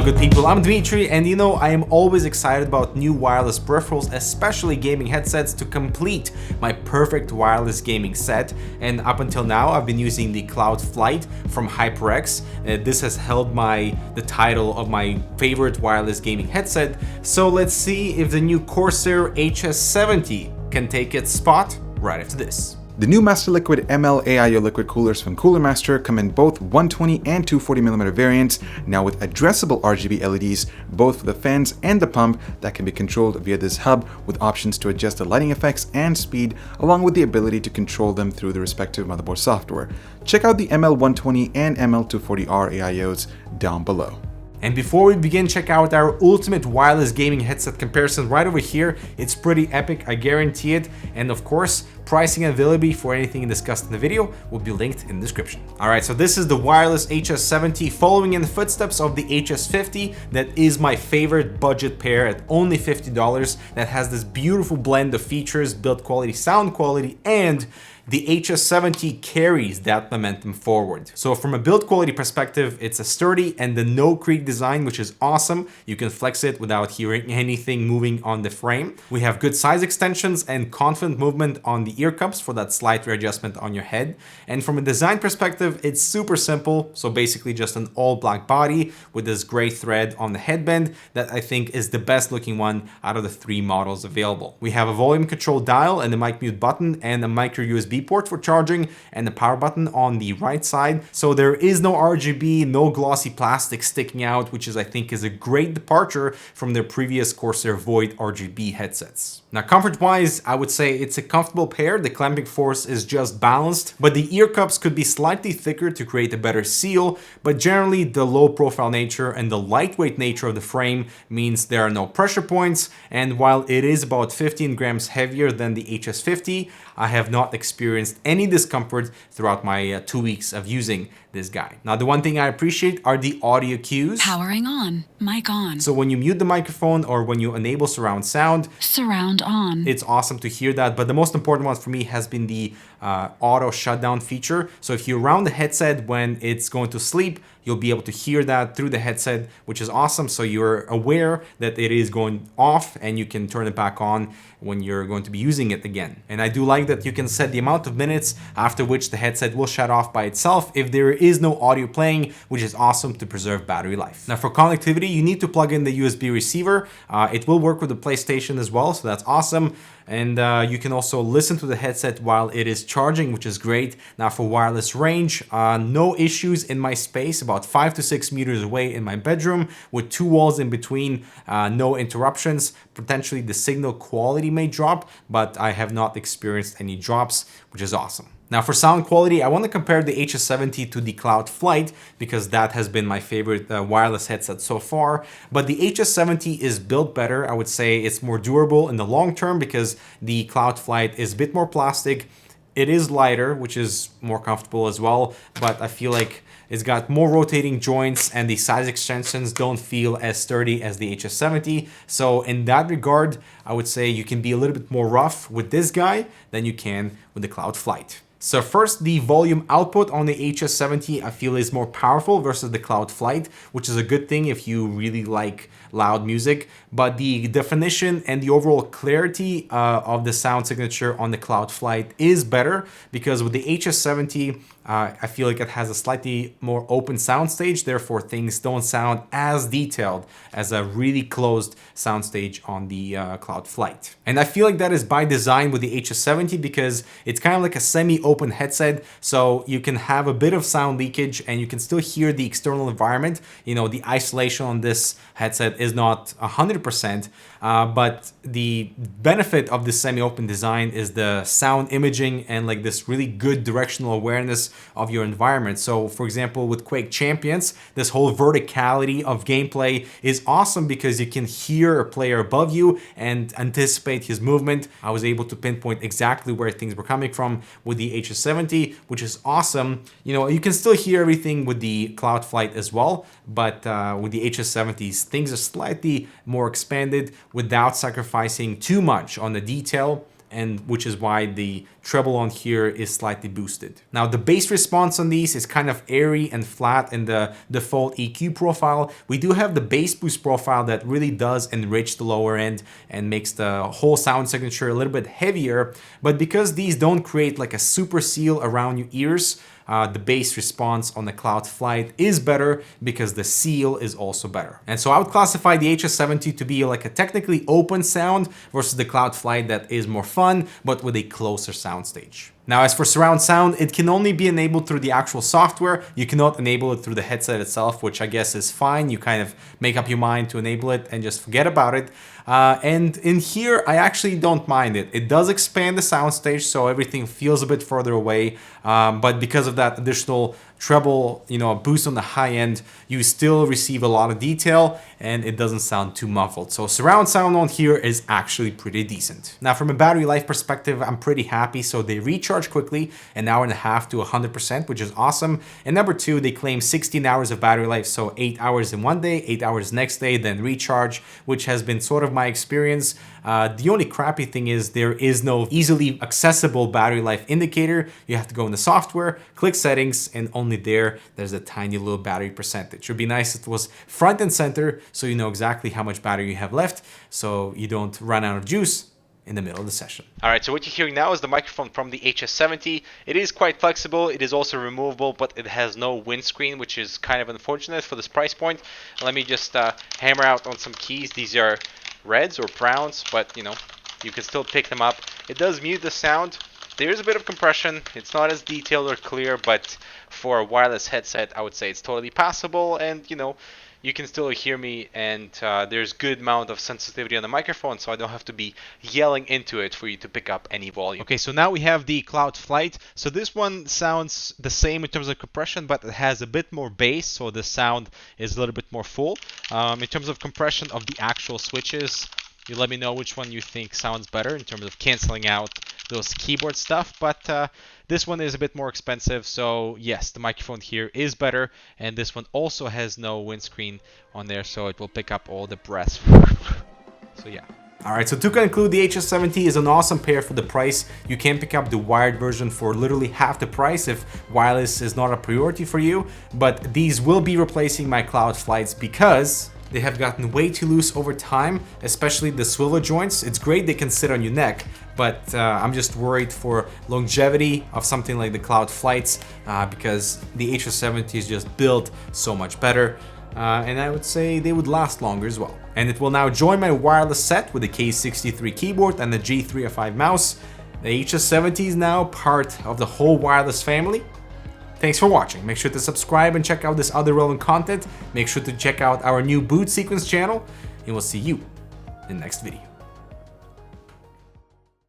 good people, I'm Dmitry, and you know, I am always excited about new wireless peripherals, especially gaming headsets, to complete my perfect wireless gaming set. And up until now, I've been using the Cloud Flight from HyperX. This has held the title of my favorite wireless gaming headset. So let's see if the new Corsair HS70 can take its spot right after this. The new Master Liquid ML AIO liquid coolers from Cooler Master come in both 120 and 240mm variants, now with addressable RGB LEDs, both for the fans and the pump, that can be controlled via this hub with options to adjust the lighting effects and speed, along with the ability to control them through the respective motherboard software. Check out the ML120 and ML240R AIOs down below. And before we begin, check out our ultimate wireless gaming headset comparison right over here. It's pretty epic, I guarantee it. And of course, pricing and availability for anything discussed in the video will be linked in the description. All right, so this is the wireless HS70 following in the footsteps of the HS50. That is my favorite budget pair at only $50. That has this beautiful blend of features, build quality, sound quality, and the HS70 carries that momentum forward. So from a build quality perspective, it's a sturdy and the no creak design, which is awesome. You can flex it without hearing anything moving on the frame. We have good size extensions and confident movement on the ear cups for that slight readjustment on your head. And from a design perspective, it's super simple. So basically just an all black body with this gray thread on the headband that I think is the best looking one out of the 3 models available. We have a volume control dial and a mic mute button and a micro USB port for charging and the power button on the right side. So there is no RGB, no glossy plastic sticking out, which I think is a great departure from their previous Corsair Void RGB headsets. Now, comfort-wise, I would say it's a comfortable pair. The clamping force is just balanced, but the ear cups could be slightly thicker to create a better seal. But generally, the low-profile nature and the lightweight nature of the frame means there are no pressure points. And while it is about 15 grams heavier than the HS50, I have not experienced any discomfort throughout my 2 weeks of using this guy. Now, the one thing I appreciate are the audio cues. Powering on, mic on. So when you mute the microphone or when you enable surround sound, surround on. It's awesome to hear that. But the most important one for me has been the auto shutdown feature. So if you're around the headset when it's going to sleep, you'll be able to hear that through the headset, which is awesome. So you're aware that it is going off and you can turn it back on when you're going to be using it again. And I do like that you can set the amount of minutes after which the headset will shut off by itself if there is no audio playing, which is awesome to preserve battery life. Now for connectivity, you need to plug in the USB receiver. It will work with the PlayStation as well, so that's awesome. And you can also listen to the headset while it is charging, which is great. Now for wireless range, no issues in my space, about 5 to 6 meters away in my bedroom with 2 walls in between, no interruptions. Potentially the signal quality may drop, but I have not experienced any drops, which is awesome. Now for sound quality, I want to compare the HS70 to the Cloud Flight because that has been my favorite wireless headset so far. But the HS70 is built better. I would say it's more durable in the long term because the Cloud Flight is a bit more plastic. It is lighter, which is more comfortable as well, but I feel like it's got more rotating joints and the size extensions don't feel as sturdy as the HS70. So in that regard, I would say you can be a little bit more rough with this guy than you can with the Cloud Flight. So first, the volume output on the HS70 I feel is more powerful versus the Cloud Flight, which is a good thing if you really like loud music. But the definition and the overall clarity of the sound signature on the Cloud Flight is better because with the HS70, I feel like it has a slightly more open soundstage, therefore things don't sound as detailed as a really closed soundstage on the Cloud Flight. And I feel like that is by design with the HS70 because it's kind of like a semi-open headset, so you can have a bit of sound leakage and you can still hear the external environment. You know, the isolation on this headset is not 100%, but the benefit of this semi-open design is the sound imaging and like this really good directional awareness of your environment. So for example, with Quake Champions, this whole verticality of gameplay is awesome because you can hear a player above you and anticipate his movement. I was able to pinpoint exactly where things were coming from with the HS70, which is awesome. You know, you can still hear everything with the Cloud Flight as well, but with the HS70s, things are slightly more expanded without sacrificing too much on the detail and which is why the treble on here is slightly boosted. Now the bass response on these is kind of airy and flat in the default EQ profile. We do have the bass boost profile that really does enrich the lower end and makes the whole sound signature a little bit heavier, but because these don't create like a super seal around your ears, the bass response on the Cloud Flight is better because the seal is also better. And so I would classify the HS70 to be like a technically open sound versus the Cloud Flight that is more fun, but with a closer soundstage. Now, as for surround sound, it can only be enabled through the actual software. You cannot enable it through the headset itself, which I guess is fine. You kind of make up your mind to enable it and just forget about it. And in here, I actually don't mind it. It does expand the soundstage, so everything feels a bit further away. But because of that additional treble, boost on the high end, you still receive a lot of detail and it doesn't sound too muffled. So surround sound on here is actually pretty decent. Now, from a battery life perspective, I'm pretty happy. So they recharge quickly, an hour and a half to 100%, which is awesome. And number two, they claim 16 hours of battery life. So 8 hours in one day, 8 hours next day, then recharge, which has been sort of my experience. The only crappy thing is there is no easily accessible battery life indicator. You have to go in the software, click settings, and only there's a tiny little battery percentage. It would be nice if it was front and center so you know exactly how much battery you have left so you don't run out of juice in the middle of the session. All right, so what you're hearing now is the microphone from the HS70. It is quite flexible. It is also removable, but it has no windscreen, which is kind of unfortunate for this price point. Let me just hammer out on some keys. These are reds or browns, but you can still pick them up. It does mute the sound. There's a bit of compression. It's not as detailed or clear, but for a wireless headset, I would say it's totally passable. And you can still hear me, and there's good amount of sensitivity on the microphone, so I don't have to be yelling into it for you to pick up any volume. Okay, so now we have the Cloud Flight. So this one sounds the same in terms of compression, but it has a bit more bass, so the sound is a little bit more full. In terms of compression of the actual switches, you let me know which one you think sounds better in terms of canceling out those keyboard stuff, but this one is a bit more expensive, so yes, the microphone here is better, and this one also has no windscreen on there, so it will pick up all the breaths. So yeah. Alright, so to conclude, the HS70 is an awesome pair for the price. You can pick up the wired version for literally half the price if wireless is not a priority for you, but these will be replacing my Cloud Flights because they have gotten way too loose over time, especially the swivel joints. It's great they can sit on your neck, but I'm just worried for longevity of something like the Cloud Flights because the HS70 is just built so much better. And I would say they would last longer as well. And it will now join my wireless set with the K63 keyboard and the G305 mouse. The HS70 is now part of the whole wireless family. Thanks for watching. Make sure to subscribe and check out this other relevant content. Make sure to check out our new boot sequence channel, and we'll see you in the next video.